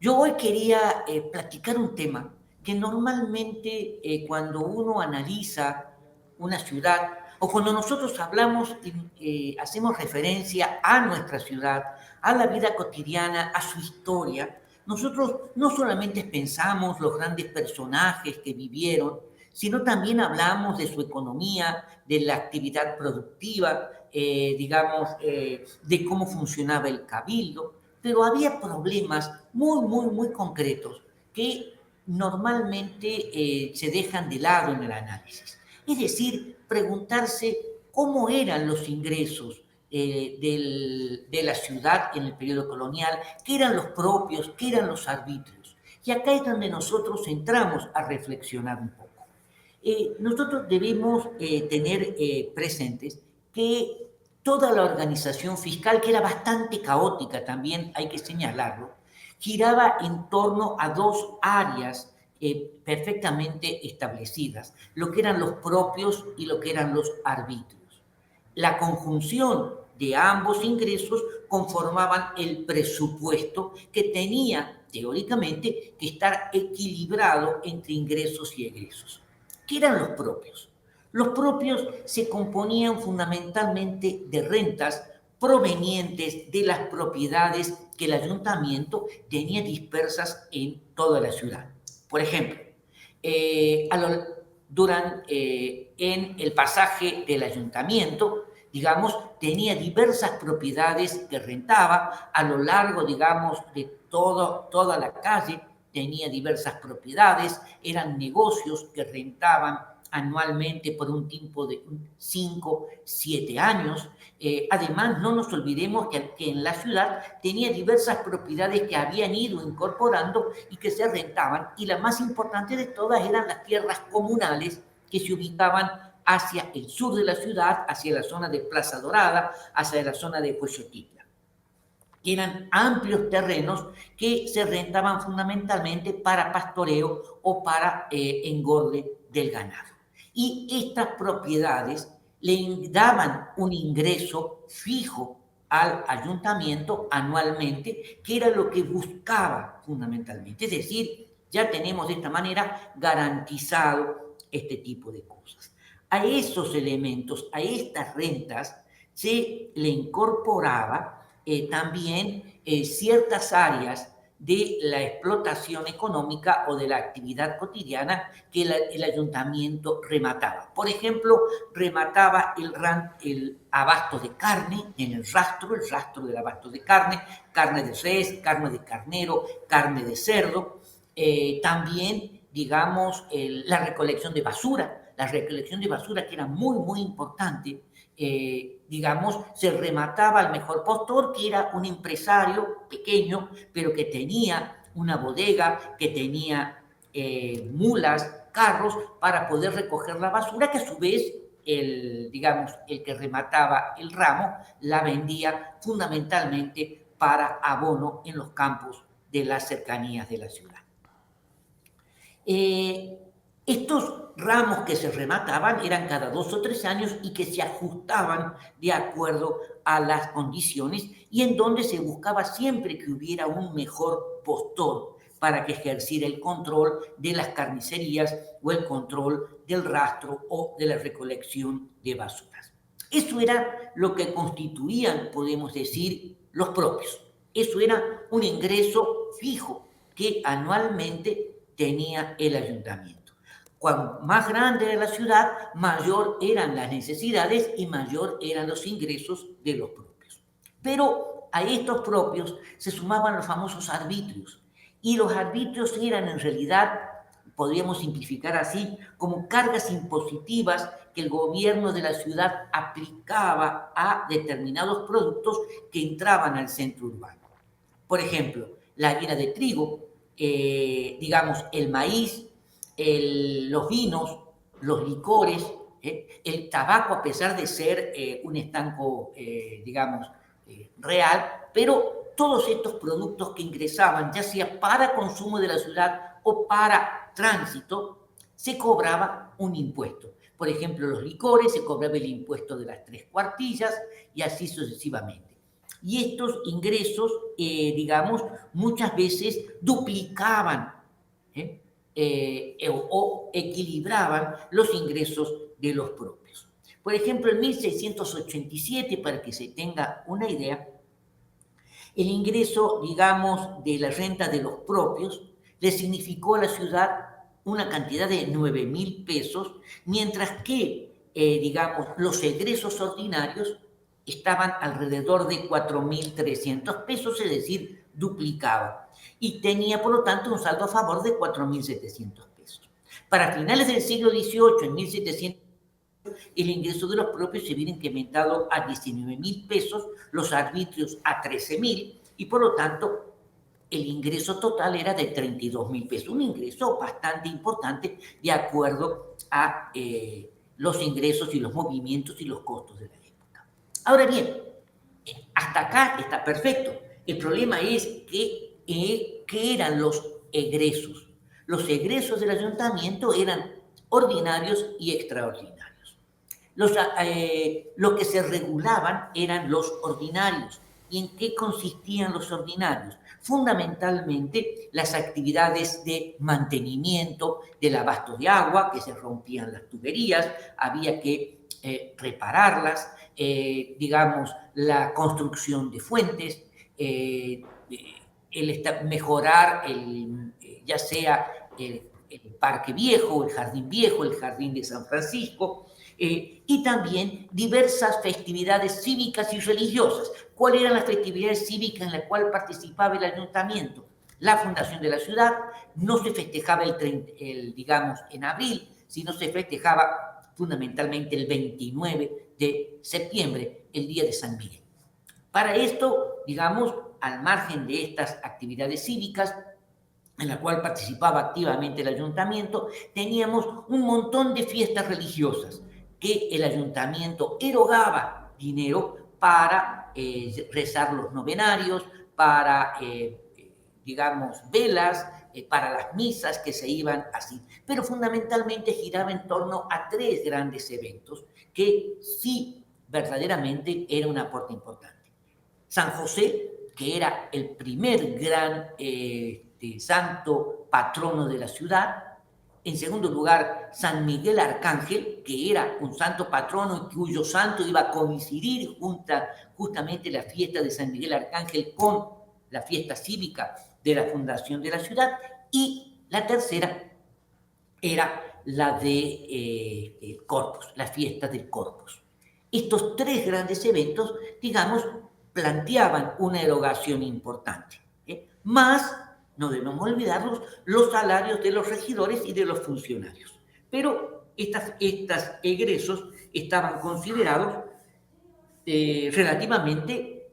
Yo hoy quería platicar un tema que normalmente cuando uno analiza una ciudad o cuando nosotros hablamos y hacemos referencia a nuestra ciudad, a la vida cotidiana, a su historia, nosotros no solamente pensamos los grandes personajes que vivieron, sino también hablamos de su economía, de la actividad productiva, de cómo funcionaba el cabildo, pero había problemas muy concretos que normalmente se dejan de lado en el análisis. Es decir, preguntarse cómo eran los ingresos de la ciudad en el periodo colonial, qué eran los propios, qué eran los arbitrios. Y acá es donde nosotros entramos a reflexionar un poco. Nosotros debemos tener presentes que toda la organización fiscal, que era bastante caótica también, hay que señalarlo, giraba en torno a dos áreas perfectamente establecidas, lo que eran los propios y lo que eran los arbitrios. La conjunción de ambos ingresos conformaban el presupuesto que tenía teóricamente que estar equilibrado entre ingresos y egresos. ¿Qué eran los propios? Los propios se componían fundamentalmente de rentas provenientes de las propiedades que el ayuntamiento tenía dispersas en toda la ciudad. Por ejemplo, en el pasaje del ayuntamiento, digamos, tenía diversas propiedades que rentaba a lo largo, digamos, de toda la calle, tenía diversas propiedades, eran negocios que rentaban anualmente por un tiempo de 5, 7 años. Además, no nos olvidemos que en la ciudad tenía diversas propiedades que habían ido incorporando y que se rentaban, y la más importante de todas eran las tierras comunales que se ubicaban hacia el sur de la ciudad, hacia la zona de Plaza Dorada, hacia la zona de Coyotitla, que eran amplios terrenos que se rentaban fundamentalmente para pastoreo o para engorde del ganado. Y estas propiedades le daban un ingreso fijo al ayuntamiento anualmente, que era lo que buscaba fundamentalmente. Es decir, ya tenemos de esta manera garantizado este tipo de cosas. A esos elementos, a estas rentas, se le incorporaba también ciertas áreas de la explotación económica o de la actividad cotidiana que el ayuntamiento remataba. Por ejemplo, remataba el abasto de carne en el rastro del abasto de carne, carne de res, carne de carnero, carne de cerdo, también, digamos, la recolección de basura que era muy importante, digamos, se remataba al mejor postor, que era un empresario pequeño, pero que tenía una bodega, que tenía mulas, carros, para poder recoger la basura, que a su vez digamos, el que remataba el ramo la vendía fundamentalmente para abono en los campos de las cercanías de la ciudad. Eh, Estos ramos que se remataban eran cada 2 o 3 años y que se ajustaban de acuerdo a las condiciones, y en donde se buscaba siempre que hubiera un mejor postor para que ejerciera el control de las carnicerías o el control del rastro o de la recolección de basuras. Eso era lo que constituían, podemos decir, los propios. Eso era un ingreso fijo que anualmente tenía el ayuntamiento. Cuanto más grande era la ciudad, mayor eran las necesidades y mayor eran los ingresos de los propios. Pero a estos propios se sumaban los famosos arbitrios, y los arbitrios eran en realidad, podríamos simplificar así, como cargas impositivas que el gobierno de la ciudad aplicaba a determinados productos que entraban al centro urbano. Por ejemplo, la harina de trigo, digamos, el maíz, los vinos, los licores, el tabaco, a pesar de ser un estanco, digamos, real, pero todos estos productos que ingresaban, ya sea para consumo de la ciudad o para tránsito, se cobraba un impuesto. Por ejemplo, los licores se cobraba el impuesto de las 3 cuartillas y así sucesivamente. Y estos ingresos, digamos, muchas veces duplicaban o equilibraban los ingresos de los propios. Por ejemplo, en 1687, para que se tenga una idea, el ingreso, digamos, de la renta de los propios le significó a la ciudad una cantidad de 9.000 pesos, mientras que, digamos, los egresos ordinarios estaban alrededor de 4.300 pesos, es decir, duplicaba. Y tenía, por lo tanto, un saldo a favor de 4.700 pesos. Para finales del siglo XVIII, en 1700, el ingreso de los propios se viene incrementado a 19.000 pesos, los arbitrios a 13.000 y por lo tanto el ingreso total era de 32.000 pesos, un ingreso bastante importante de acuerdo a los ingresos y los movimientos y los costos de la época. Ahora bien, hasta acá está perfecto. El problema es que eran los egresos. Los egresos del ayuntamiento eran ordinarios y extraordinarios. Lo que se regulaban eran los ordinarios. ¿Y en qué consistían los ordinarios? Fundamentalmente las actividades de mantenimiento del abasto de agua, que se rompían las tuberías, había que repararlas, digamos, la construcción de fuentes, mejorar ya sea el Parque Viejo, el Jardín Viejo, el Jardín de San Francisco, y también diversas festividades cívicas y religiosas. ¿Cuáles eran las festividades cívicas en las cuales participaba el ayuntamiento? La fundación de la ciudad. No se festejaba digamos, en abril, sino se festejaba fundamentalmente el 29 de septiembre, el día de San Miguel. Para esto, digamos, al margen de estas actividades cívicas, en la cual participaba activamente el ayuntamiento, teníamos un montón de fiestas religiosas que el ayuntamiento erogaba dinero para rezar los novenarios, para, digamos, velas, para las misas que se iban así. Pero fundamentalmente giraba en torno a tres grandes eventos que sí verdaderamente era un aporte importante. San José, que era el primer gran santo patrono de la ciudad. En segundo lugar, San Miguel Arcángel, que era un santo patrono y cuyo santo iba a coincidir justamente la fiesta de San Miguel Arcángel con la fiesta cívica de la fundación de la ciudad. Y la tercera era la de Corpus, la fiesta del Corpus. Estos tres grandes eventos, digamos, planteaban una erogación importante. Más, no debemos olvidarnos, los salarios de los regidores y de los funcionarios. Pero estos egresos estaban considerados relativamente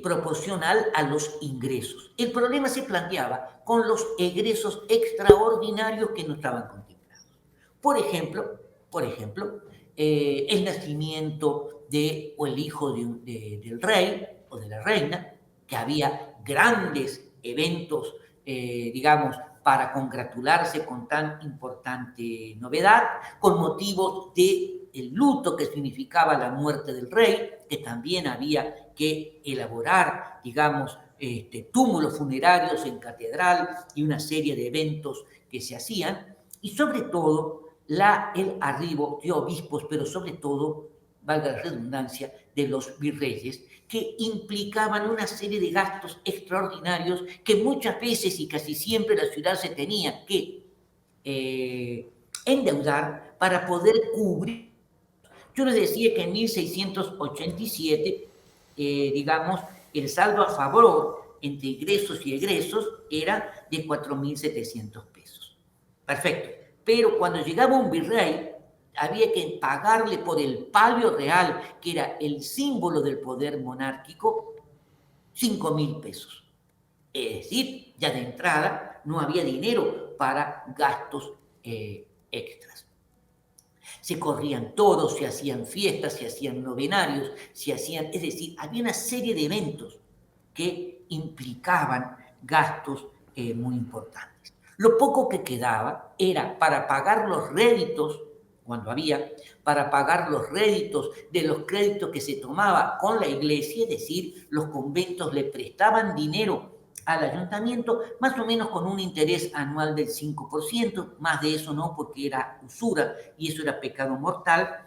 proporcional a los ingresos. El problema se planteaba con los egresos extraordinarios que no estaban contemplados. Por ejemplo, el nacimiento o el hijo del rey o de la reina, que había grandes eventos, digamos, para congratularse con tan importante novedad, con motivos del luto que significaba la muerte del rey, que también había que elaborar, digamos, túmulos funerarios en catedral y una serie de eventos que se hacían, y sobre todo el arribo de obispos, pero sobre todo, valga la redundancia, de los virreyes, que implicaban una serie de gastos extraordinarios que muchas veces y casi siempre la ciudad se tenía que endeudar para poder cubrir. Yo les decía que en 1687, digamos, el saldo a favor entre ingresos y egresos era de 4.700 pesos. Perfecto. Pero cuando llegaba un virrey, había que pagarle por el palio real, que era el símbolo del poder monárquico, 5.000 pesos. Es decir, ya de entrada no había dinero para gastos extras. Se corrían toros, se hacían fiestas, se hacían novenarios, es decir, había una serie de eventos que implicaban gastos muy importantes. Lo poco que quedaba era para pagar los réditos cuando había, para pagar los réditos de los créditos que se tomaba con la iglesia, es decir, los conventos le prestaban dinero al ayuntamiento, más o menos con un interés anual del 5%, más de eso no, porque era usura y eso era pecado mortal,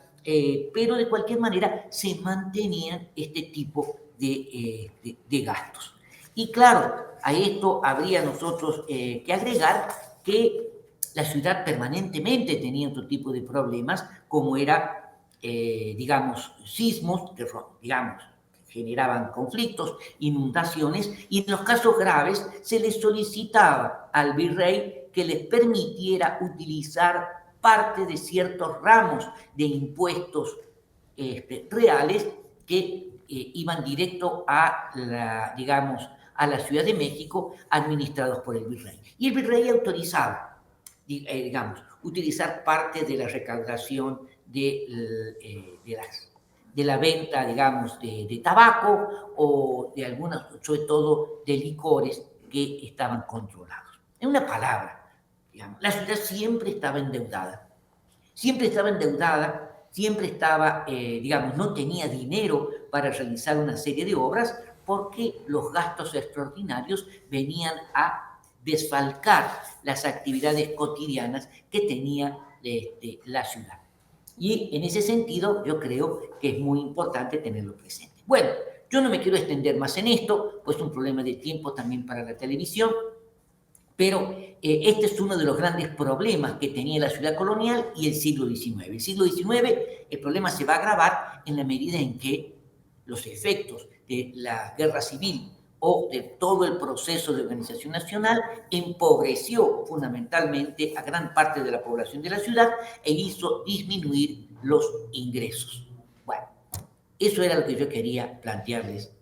pero de cualquier manera se mantenían este tipo de gastos. Y claro, a esto habría nosotros que agregar que la ciudad permanentemente tenía otro tipo de problemas, como era, digamos, sismos, que, digamos, generaban conflictos, inundaciones, y en los casos graves se les solicitaba al virrey que les permitiera utilizar parte de ciertos ramos de impuestos reales que iban directo a la, digamos, a la Ciudad de México, administrados por el virrey. Y el virrey autorizaba, digamos, utilizar parte de la recaudación de la venta, digamos, de tabaco o de algunas, sobre todo de licores que estaban controlados. En una palabra, digamos, la ciudad siempre estaba endeudada. Siempre estaba endeudada, siempre estaba, digamos, no tenía dinero para realizar una serie de obras porque los gastos extraordinarios venían a desfalcar las actividades cotidianas que tenía la ciudad. Y en ese sentido yo creo que es muy importante tenerlo presente. Bueno, yo no me quiero extender más en esto, pues es un problema de tiempo también para la televisión, pero este es uno de los grandes problemas que tenía la ciudad colonial y el siglo XIX. El siglo XIX, el problema se va a agravar en la medida en que los efectos de la guerra civil o de todo el proceso de organización nacional empobreció fundamentalmente a gran parte de la población de la ciudad e hizo disminuir los ingresos. Bueno, eso era lo que yo quería plantearles.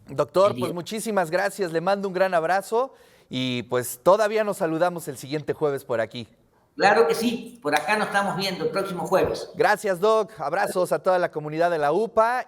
Doctor, pues muchísimas gracias, le mando un gran abrazo y pues todavía nos saludamos el siguiente jueves por aquí. Claro que sí, por acá nos estamos viendo el próximo jueves. Gracias, Doc, abrazos a toda la comunidad de la UPA.